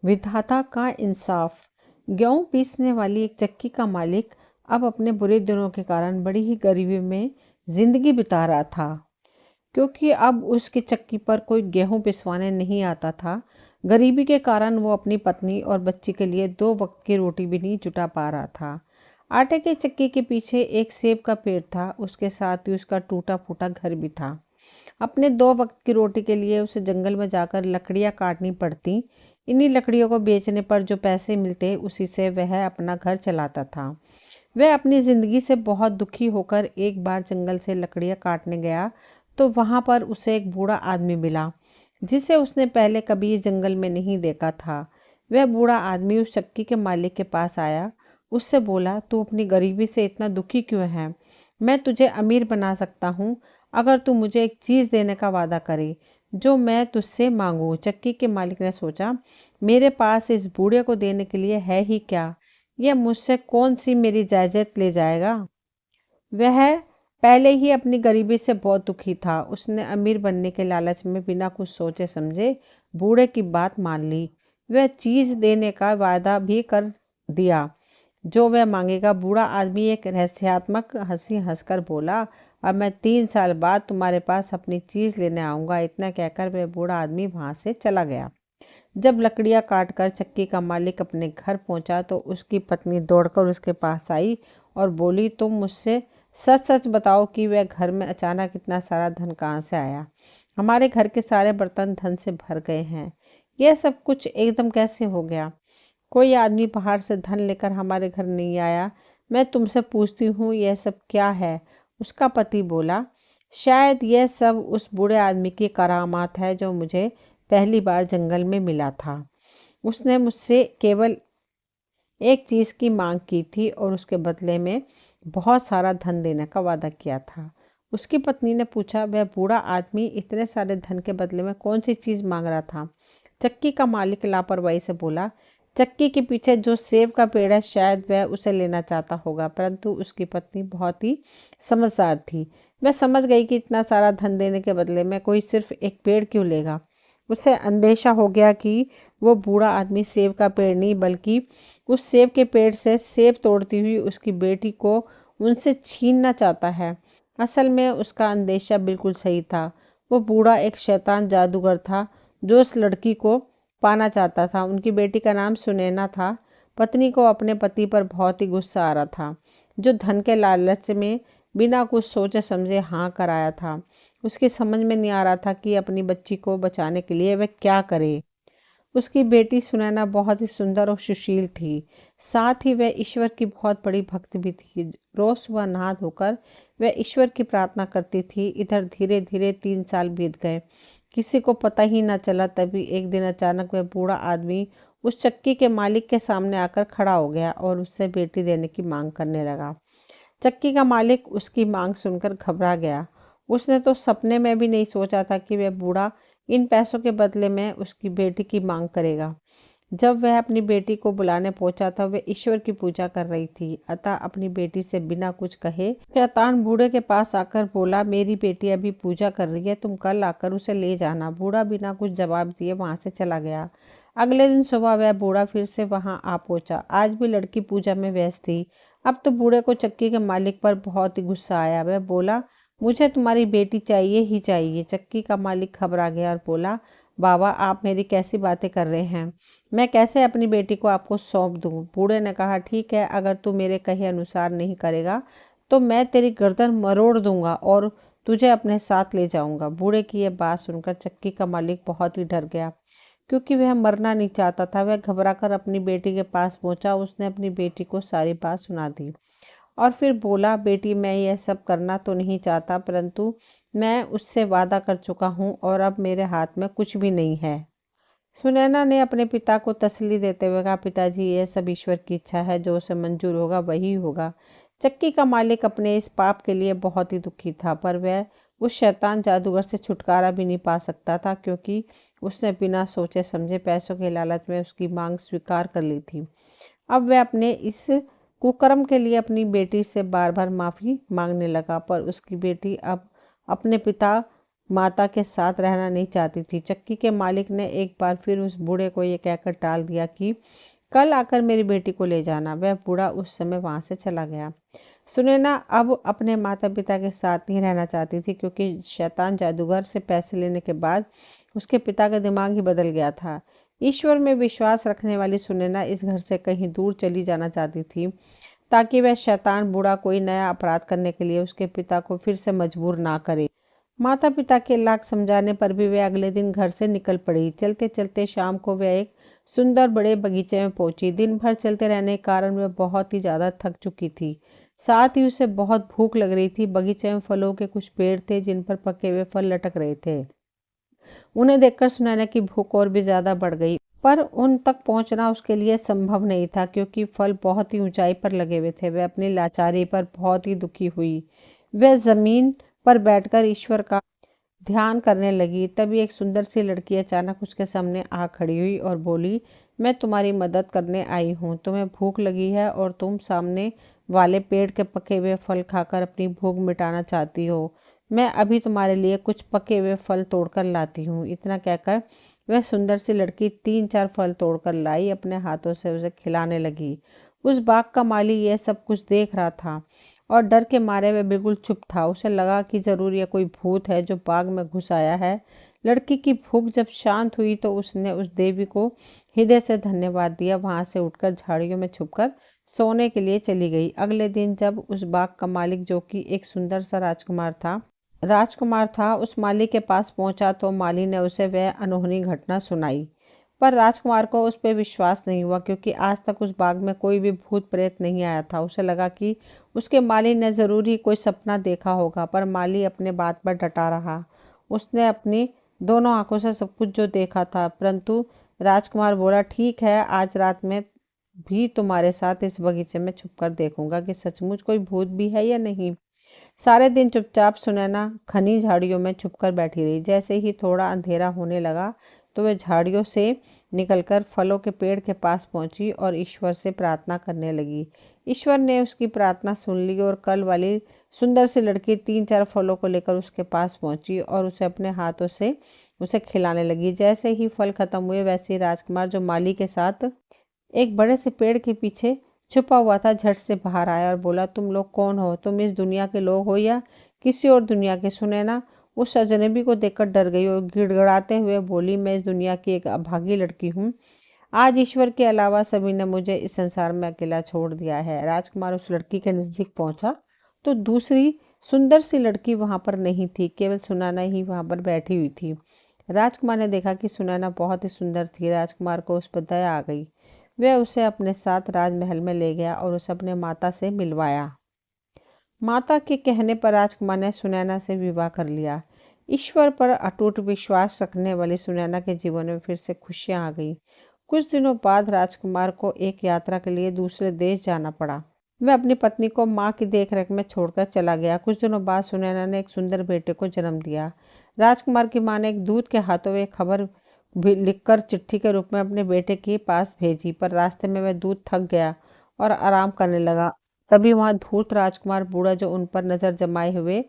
विधाता का इंसाफ। गेहूं पीसने वाली एक चक्की का मालिक अब अपने बुरे दिनों के कारण बड़ी ही गरीबी में जिंदगी बिता रहा था, क्योंकि अब उसकी चक्की पर कोई गेहूं पिसवाने नहीं आता था। गरीबी के कारण वो अपनी पत्नी और बच्ची के लिए 2 वक्त की रोटी भी नहीं जुटा पा रहा था। आटे की चक्की के पीछे एक सेब का पेड़ था, उसके साथ ही उसका टूटा फूटा घर भी था। अपने 2 वक्त की रोटी के लिए उसे जंगल में जाकर लकड़ियाँ काटनी पड़ती। इन्हीं लकड़ियों को बेचने पर जो पैसे मिलते उसी से वह अपना घर चलाता था। वह अपनी ज़िंदगी से बहुत दुखी होकर एक बार जंगल से लकड़ियाँ काटने गया तो वहाँ पर उसे एक बूढ़ा आदमी मिला, जिसे उसने पहले कभी जंगल में नहीं देखा था। वह बूढ़ा आदमी उस चक्की के मालिक के पास आया, उससे बोला, तू अपनी गरीबी से इतना दुखी क्यों है? मैं तुझे अमीर बना सकता हूँ अगर तू मुझे एक चीज़ देने का वादा करे जो मैं तुझसे मांगूँ। चक्की के मालिक ने सोचा, मेरे पास इस बूढ़े को देने के लिए है ही क्या, यह मुझसे कौन सी मेरी जायदाद ले जाएगा। वह पहले ही अपनी गरीबी से बहुत दुखी था। उसने अमीर बनने के लालच में बिना कुछ सोचे समझे बूढ़े की बात मान ली। वह चीज़ देने का वादा भी कर दिया जो वह मांगेगा। बूढ़ा आदमी एक रहस्यात्मक हंसी हंसकर बोला, अब मैं 3 साल बाद तुम्हारे पास अपनी चीज़ लेने आऊँगा। इतना कहकर वह बूढ़ा आदमी वहाँ से चला गया। जब लकड़ियाँ काटकर चक्की का मालिक अपने घर पहुंचा तो उसकी पत्नी दौड़कर उसके पास आई और बोली, तुम मुझसे सच सच बताओ कि वह घर में अचानक इतना सारा धन कहाँ से आया? हमारे घर के सारे बर्तन धन से भर गए हैं। यह सब कुछ एकदम कैसे हो गया? कोई आदमी बाहर से धन लेकर हमारे घर नहीं आया। मैं तुमसे पूछती हूँ, यह सब क्या है? उसका पति बोला, शायद यह सब उस बूढ़े आदमी की करामात है जो मुझे पहली बार जंगल में मिला था। उसने मुझसे केवल एक चीज़ की मांग की थी और उसके बदले में बहुत सारा धन देने का वादा किया था। उसकी पत्नी ने पूछा, वह बूढ़ा आदमी इतने सारे धन के बदले में कौन सी चीज़ मांग रहा था? चक्की का मालिक लापरवाही से बोला, चक्की के पीछे जो सेब का पेड़ है शायद वह उसे लेना चाहता होगा। परंतु उसकी पत्नी बहुत ही समझदार थी। वह समझ गई कि इतना सारा धन देने के बदले में कोई सिर्फ एक पेड़ क्यों लेगा। उसे अंदेशा हो गया कि वो बूढ़ा आदमी सेब का पेड़ नहीं बल्कि उस सेब के पेड़ से सेब तोड़ती हुई उसकी बेटी को उनसे छीनना चाहता है। असल में उसका अंदेशा बिल्कुल सही था। वो बूढ़ा एक शैतान जादूगर था जो उस लड़की को पाना चाहता था। उनकी बेटी का नाम सुनैना था। पत्नी को अपने पति पर बहुत ही गुस्सा आ रहा था, जो धन के लालच में बिना कुछ सोचे समझे हाँ कराया था। उसकी समझ में नहीं आ रहा था कि अपनी बच्ची को बचाने के लिए वह क्या करे। उसकी बेटी सुनैना बहुत ही सुंदर और सुशील थी। साथ ही वह ईश्वर की बहुत बड़ी भक्त भी थी। रोज सुबह नहा धोकर वह ईश्वर की प्रार्थना करती थी। इधर धीरे धीरे 3 साल बीत गए, किसी को पता ही ना चला। तभी एक दिन अचानक वह बूढ़ा आदमी उस चक्की के मालिक के सामने आकर खड़ा हो गया और उससे बेटी देने की मांग करने लगा। चक्की का मालिक उसकी मांग सुनकर घबरा गया। उसने तो सपने में भी नहीं सोचा था कि वह बूढ़ा इन पैसों के बदले में उसकी बेटी की मांग करेगा। जब वह अपनी बेटी को बुलाने पहुंचा था वह ईश्वर की पूजा कर रही थी। अतः अपनी बेटी से बिना कुछ कहे शैतान बूढ़े के पास आकर बोला, मेरी बेटी अभी पूजा कर रही है, तुम कल आकर उसे ले जाना। बूढ़ा बिना कुछ जवाब दिए वहां से चला गया। अगले दिन सुबह वह बूढ़ा फिर से वहां आ पहुंचा। आज भी लड़की पूजा में व्यस्त थी। अब तो बूढ़े को चक्की के मालिक पर बहुत ही गुस्सा आया। वह बोला, मुझे तुम्हारी बेटी चाहिए ही चाहिए। चक्की का मालिक घबरा गया और बोला, बाबा आप मेरी कैसी बातें कर रहे हैं? मैं कैसे अपनी बेटी को आपको सौंप दूं? बूढ़े ने कहा, ठीक है, अगर तू मेरे कहे अनुसार नहीं करेगा तो मैं तेरी गर्दन मरोड़ दूंगा और तुझे अपने साथ ले जाऊंगा। बूढ़े की यह बात सुनकर चक्की का मालिक बहुत ही डर गया, क्योंकि वह मरना नहीं चाहता था। वह घबराकर अपनी बेटी के पास पहुंचा। उसने अपनी बेटी को सारी बात सुना दी और फिर बोला, बेटी मैं यह सब करना तो नहीं चाहता, परंतु मैं उससे वादा कर चुका हूँ और अब मेरे हाथ में कुछ भी नहीं है। सुनैना ने अपने पिता को तसल्ली देते हुए कहा, पिताजी यह सब ईश्वर की इच्छा है, जो उसे मंजूर होगा वही होगा। चक्की का मालिक अपने इस पाप के लिए बहुत ही दुखी था, पर वह उस शैतान जादूगर से छुटकारा भी नहीं पा सकता था, क्योंकि उसने बिना सोचे समझे पैसों के लालच में उसकी मांग स्वीकार कर ली थी। अब वह अपने इस कुकर्म के लिए अपनी बेटी से बार बार माफ़ी मांगने लगा, पर उसकी बेटी अब अपने पिता माता के साथ रहना नहीं चाहती थी। चक्की के मालिक ने एक बार फिर उस बूढ़े को ये कहकर टाल दिया कि कल आकर मेरी बेटी को ले जाना। वह बूढ़ा उस समय वहां से चला गया। सुनैना अब अपने माता पिता के साथ नहीं रहना चाहती थी, क्योंकि शैतान जादूगर से पैसे लेने के बाद उसके पिता का दिमाग ही बदल गया था। ईश्वर में विश्वास रखने वाली सुनैना इस घर से कहीं दूर चली जाना चाहती थी, ताकि वह शैतान बूढ़ा कोई नया अपराध करने के लिए उसके पिता को फिर से मजबूर ना करे। माता पिता के लाख समझाने पर भी वह अगले दिन घर से निकल पड़ी। चलते चलते शाम को वह एक सुंदर बड़े बगीचे में पहुंची। दिन भर चलते रहने के कारण वह बहुत ही ज्यादा थक चुकी थी। साथ ही उसे बहुत भूख लग रही थी। बगीचे में फलों के कुछ पेड़ थे जिन पर पके हुए फल लटक रहे थे। उन्हें देखकर सुनैना की भूख और भी ज्यादा बढ़ गई, पर उन तक पहुंचना उसके लिए संभव नहीं था, क्योंकि फल बहुत ही ऊंचाई पर लगे हुए थे। वह अपनी लाचारी पर बहुत ही दुखी हुई। वह जमीन पर बैठकर ईश्वर का ध्यान करने लगी। तभी एक सुंदर सी लड़की अचानक उसके सामने आ खड़ी हुई और बोली, मैं तुम्हारी मदद करने आई हूँ। तुम्हें भूख लगी है और तुम सामने वाले पेड़ के पके हुए फल खाकर अपनी भूख मिटाना चाहती हो। मैं अभी तुम्हारे लिए कुछ पके हुए फल तोड़कर लाती हूँ। इतना कहकर वह सुंदर सी लड़की 3-4 फल तोड़कर लाई, अपने हाथों से उसे खिलाने लगी। उस बाग का माली यह सब कुछ देख रहा था और डर के मारे वह बिल्कुल चुप था। उसे लगा कि जरूर यह कोई भूत है जो बाग में घुस आया है। लड़की की भूख जब शांत हुई तो उसने उस देवी को हृदय से धन्यवाद दिया। वहां से उठकर झाड़ियों में छुपकर सोने के लिए चली गई। अगले दिन जब उस बाग का मालिक, जो कि एक सुंदर सा राजकुमार था, उस माली के पास पहुंचा तो माली ने उसे वह अनहोनी घटना सुनाई। पर राजकुमार को उस पर विश्वास नहीं हुआ, क्योंकि आज तक उस बाग में कोई भी भूत प्रेत नहीं आया था। उसे लगा कि उसके माली ने जरूर ही कोई सपना देखा होगा, पर माली अपने बात पर डटा रहा। उसने अपनी दोनों आंखों से सब कुछ जो देखा था। परंतु राजकुमार बोला, ठीक है, आज रात में भी तुम्हारे साथ इस बगीचे में छुपकर देखूंगा कि सचमुच कोई भूत भी है या नहीं। सारे दिन चुपचाप सुनैना घनी झाड़ियों में छुपकर बैठी रही। जैसे ही थोड़ा अंधेरा होने लगा तो वह झाड़ियों से निकलकर फलों के पेड़ के पास पहुंची और ईश्वर से प्रार्थना करने लगी। ईश्वर ने उसकी प्रार्थना सुन ली और कल वाली सुंदर सी लड़की 3-4 फलों को लेकर उसके पास पहुंची और उसे अपने हाथों से उसे खिलाने लगी। जैसे ही फल खत्म हुए, वैसे ही राजकुमार, जो माली के साथ एक बड़े से पेड़ के पीछे छुपा हुआ था, झट से बाहर आया और बोला, तुम लोग कौन हो? तुम इस दुनिया के लोग हो या किसी और दुनिया के? सुनैना उस अजनबी को देखकर डर गई और गिड़गिड़ाते हुए बोली, मैं इस दुनिया की एक अभागी लड़की हूँ। आज ईश्वर के अलावा सभी ने मुझे इस संसार में अकेला छोड़ दिया है। राजकुमार उस लड़की के नजदीक पहुंचा तो दूसरी सुंदर सी लड़की वहां पर नहीं थी, केवल सुनैना ही वहां पर बैठी हुई थी। राजकुमार ने देखा कि सुनैना बहुत ही सुंदर थी। राजकुमार को उस पर दया आ गई। वह उसे अपने साथ राजमहल में ले गया और उसे अपने माता से मिलवाया। माता के कहने पर राजकुमार ने सुनैना से विवाह कर लिया। ईश्वर पर अटूट विश्वास रखने वाली सुनैना के जीवन में फिर से खुशियां आ गई। कुछ दिनों बाद राजकुमार को एक यात्रा के लिए दूसरे देश जाना पड़ा। वह अपनी पत्नी को माँ की देखरेख में छोड़कर चला गया। कुछ दिनों बाद सुनैना ने एक सुंदर बेटे को जन्म दिया। राजकुमार की माँ ने एक दूत के हाथों एक खबर भी लिखकर चिट्ठी के रूप में अपने बेटे के पास भेजी, पर रास्ते में वह दूत थक गया और आराम करने लगा। तभी वहां धूर्त राजकुमार बूढ़ा, जो उन पर नजर जमाए हुए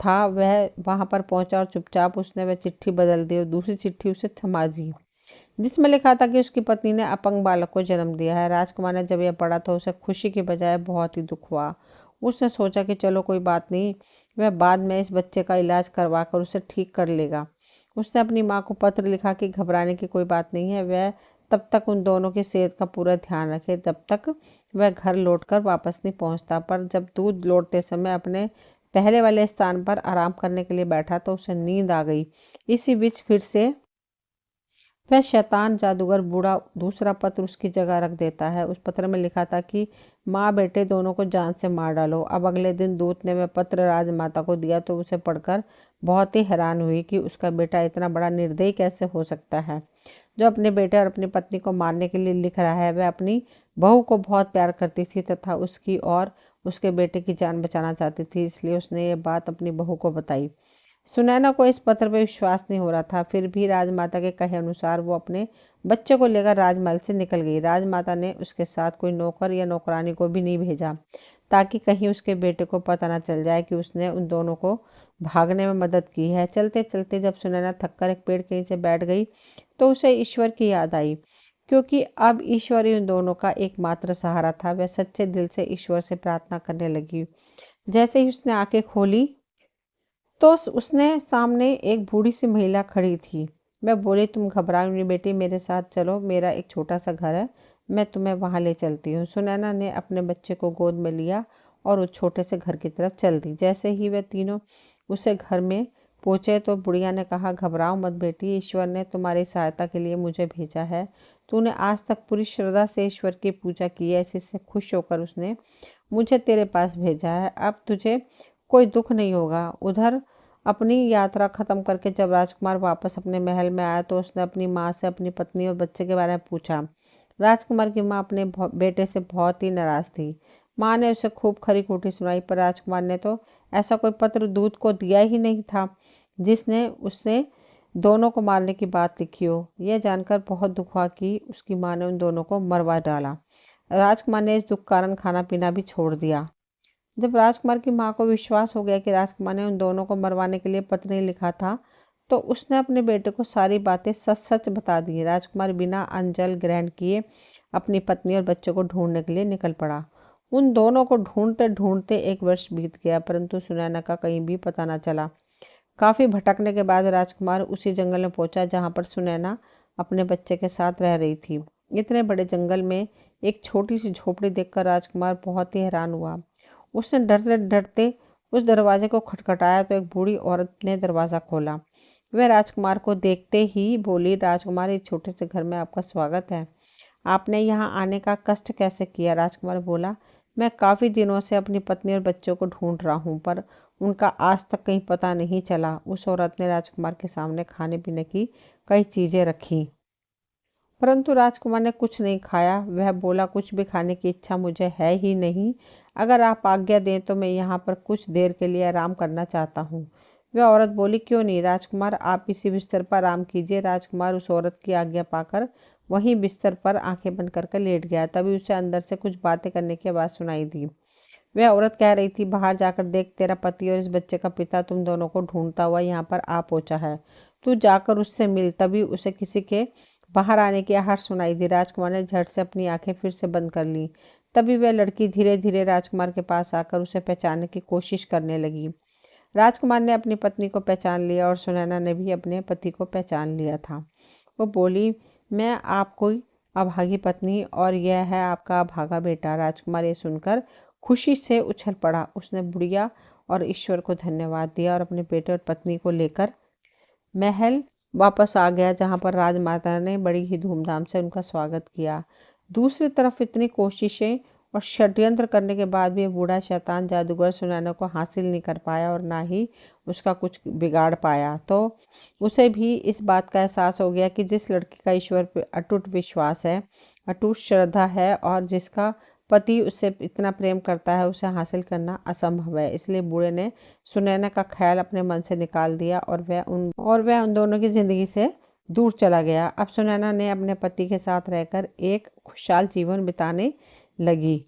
था, वह वहां पर पहुंचा और चुपचाप उसने वह चिट्ठी बदल दी और दूसरी चिट्ठी उसे थमा दी, जिसमें लिखा था कि उसकी पत्नी ने अपंग बालक को जन्म दिया है। राजकुमार ने जब यह पढ़ा तो उसे खुशी के बजाय बहुत ही दुख हुआ। उसने सोचा कि चलो कोई बात नहीं, वह बाद में इस बच्चे का इलाज करवाकर उसे ठीक कर लेगा। उसने अपनी माँ को पत्र लिखा कि घबराने की कोई बात नहीं है, वह तब तक उन दोनों की सेहत का पूरा ध्यान रखे। तब तक वह घर लौटकर वापस नहीं पहुंचता। पर जब दूध लौटते समय अपने पहले वाले स्थान पर आराम करने के लिए बैठा तो उसे नींद आ गई। इसी बीच फिर से वह शैतान जादूगर बूढ़ा दूसरा पत्र उसकी जगह रख देता है। उस पत्र में लिखा था कि माँ बेटे दोनों को जान से मार डालो। अब अगले दिन दूत ने वह पत्र राजमाता को दिया तो उसे पढ़कर बहुत ही हैरान हुई कि उसका बेटा इतना बड़ा निर्दयी कैसे हो सकता है, जो अपने बेटे और अपनी पत्नी को मारने के लिए लिख रहा है। वह अपनी बहू को बहुत प्यार करती थी तथा उसकी और उसके बेटे की जान बचाना चाहती थी, इसलिए उसने ये बात अपनी बहू को बताई। सुनैना को इस पत्र पर विश्वास नहीं हो रहा था, फिर भी राजमाता के कहे अनुसार वो अपने बच्चे को लेकर राजमहल से निकल गई। राजमाता ने उसके साथ कोई नौकर या नौकरानी को भी नहीं भेजा, ताकि कहीं उसके बेटे को पता ना चल जाए कि उसने उन दोनों को भागने में मदद की है। चलते चलते जब सुनैना थककर एक पेड़ के नीचे बैठ गई तो उसे ईश्वर की याद आई, क्योंकि अब ईश्वर ही उन दोनों का एकमात्र सहारा था। वह सच्चे दिल से ईश्वर से प्रार्थना करने लगी। जैसे ही उसने आंखें खोली तो उसने सामने एक बूढ़ी सी महिला खड़ी थी। मैं बोली, तुम घबराओ नहीं बेटी, मेरे साथ चलो, मेरा एक छोटा सा घर है, मैं तुम्हें वहां ले चलती हूँ। सुनैना ने अपने बच्चे को गोद में लिया और उस छोटे से घर की तरफ चल दी। जैसे ही वे तीनों उसे घर में पहुंचे तो बुढ़िया ने कहा, घबराओ मत बेटी, ईश्वर ने तुम्हारी सहायता के लिए मुझे भेजा है। तूने आज तक पूरी श्रद्धा से ईश्वर की पूजा की है, इसी से खुश होकर उसने मुझे तेरे पास भेजा है। अब तुझे कोई दुख नहीं होगा। उधर अपनी यात्रा खत्म करके जब राजकुमार वापस अपने महल में आया तो उसने अपनी माँ से अपनी पत्नी और बच्चे के बारे में पूछा। राजकुमार की माँ अपने बेटे से बहुत ही नाराज थी। माँ ने उसे खूब खरी खोटी सुनाई, पर राजकुमार ने तो ऐसा कोई पत्र दूत को दिया ही नहीं था जिसने उससे दोनों को मारने की बात लिखी हो। यह जानकर बहुत दुख हुआ कि उसकी माँ ने उन दोनों को मरवा डाला। राजकुमार ने इस दुख कारण खाना पीना भी छोड़ दिया। जब राजकुमार की माँ को विश्वास हो गया कि राजकुमार ने उन दोनों को मरवाने के लिए पत्र नहीं लिखा था, तो उसने अपने बेटे को सारी बातें सच सच बता दी। राजकुमार बिना अन्न जल ग्रहण किए अपनी पत्नी और बच्चों को ढूंढने के लिए निकल पड़ा। उन दोनों को ढूंढते ढूंढते 1 वर्ष बीत गया, परंतु सुनैना का कहीं भी पता न चला। काफी भटकने के बाद राजकुमार उसी जंगल में पहुंचा जहां पर सुनैना अपने बच्चे के साथ रह रही थी। इतने बड़े जंगल में एक छोटी सी झोपड़ी देखकर राजकुमार बहुत ही हैरान हुआ। उसने डरते डरते उस दरवाजे को खटखटाया तो एक बूढ़ी औरत ने दरवाज़ा खोला। वह राजकुमार को देखते ही बोली, राजकुमार, इस छोटे से घर में आपका स्वागत है। आपने यहाँ आने का कष्ट कैसे किया? राजकुमार बोला, मैं काफ़ी दिनों से अपनी पत्नी और बच्चों को ढूंढ रहा हूँ, पर उनका आज तक कहीं पता नहीं चला। उस औरत ने राजकुमार के सामने खाने पीने की कई चीज़ें रखी, परंतु राजकुमार ने कुछ नहीं खाया। वह बोला, कुछ भी खाने की इच्छा मुझे है ही नहीं। अगर आप आज्ञा दें तो मैं यहाँ पर कुछ देर के लिए आराम करना चाहता हूँ। वह औरत बोली, क्यों नहीं राजकुमार, आप इसी बिस्तर पर आराम कीजिए। राजकुमार उस औरत की आज्ञा पाकर वहीं बिस्तर पर आंखें बंद करके लेट गया। तभी उसे अंदर से कुछ बातें करने की आवाज़ सुनाई दी। वह औरत कह रही थी, बाहर जाकर देख, तेरा पति और इस बच्चे का पिता तुम दोनों को ढूंढता हुआ यहाँ पर आ पहुंचा है। तू जाकर उससे मिल। तभी उसे किसी के बाहर आने की आहट सुनाई दी। राजकुमार ने झट से अपनी आंखें फिर से बंद कर ली। तभी वह लड़की धीरे धीरे राजकुमार के पास आकर उसे पहचानने की कोशिश करने लगी। राजकुमार ने अपनी पत्नी को पहचान लिया और सुनैना ने भी अपने पति को पहचान लिया था। वो बोली, मैं आपको अभागी पत्नी और यह है आपका अभागा बेटा। राजकुमार ये सुनकर खुशी से उछल पड़ा। उसने बुढ़िया और ईश्वर को धन्यवाद दिया और अपने बेटे और पत्नी को लेकर महल वापस आ गया, जहां पर राजमाता ने बड़ी ही धूमधाम से उनका स्वागत किया। दूसरी तरफ इतनी कोशिशें और षड्यंत्र करने के बाद भी बूढ़ा शैतान जादूगर सुनैना को हासिल नहीं कर पाया और ना ही उसका कुछ बिगाड़ पाया। तो उसे भी इस बात का एहसास हो गया कि जिस लड़की का ईश्वर पर अटूट विश्वास है, अटूट श्रद्धा है और जिसका पति उससे इतना प्रेम करता है, उसे हासिल करना असंभव है। इसलिए बूढ़े ने सुनैना का ख्याल अपने मन से निकाल दिया और वह उन दोनों की जिंदगी से दूर चला गया। अब सुनैना ने अपने पति के साथ रहकर एक खुशहाल जीवन बिताने लगी।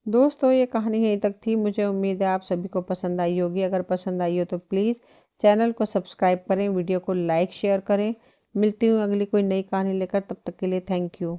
दोस्तों, ये कहानी यहीं तक थी। मुझे उम्मीद है आप सभी को पसंद आई होगी। अगर पसंद आई हो तो प्लीज़ चैनल को सब्सक्राइब करें, वीडियो को लाइक शेयर करें। मिलती हूँ अगली कोई नई कहानी लेकर, तब तक के लिए थैंक यू।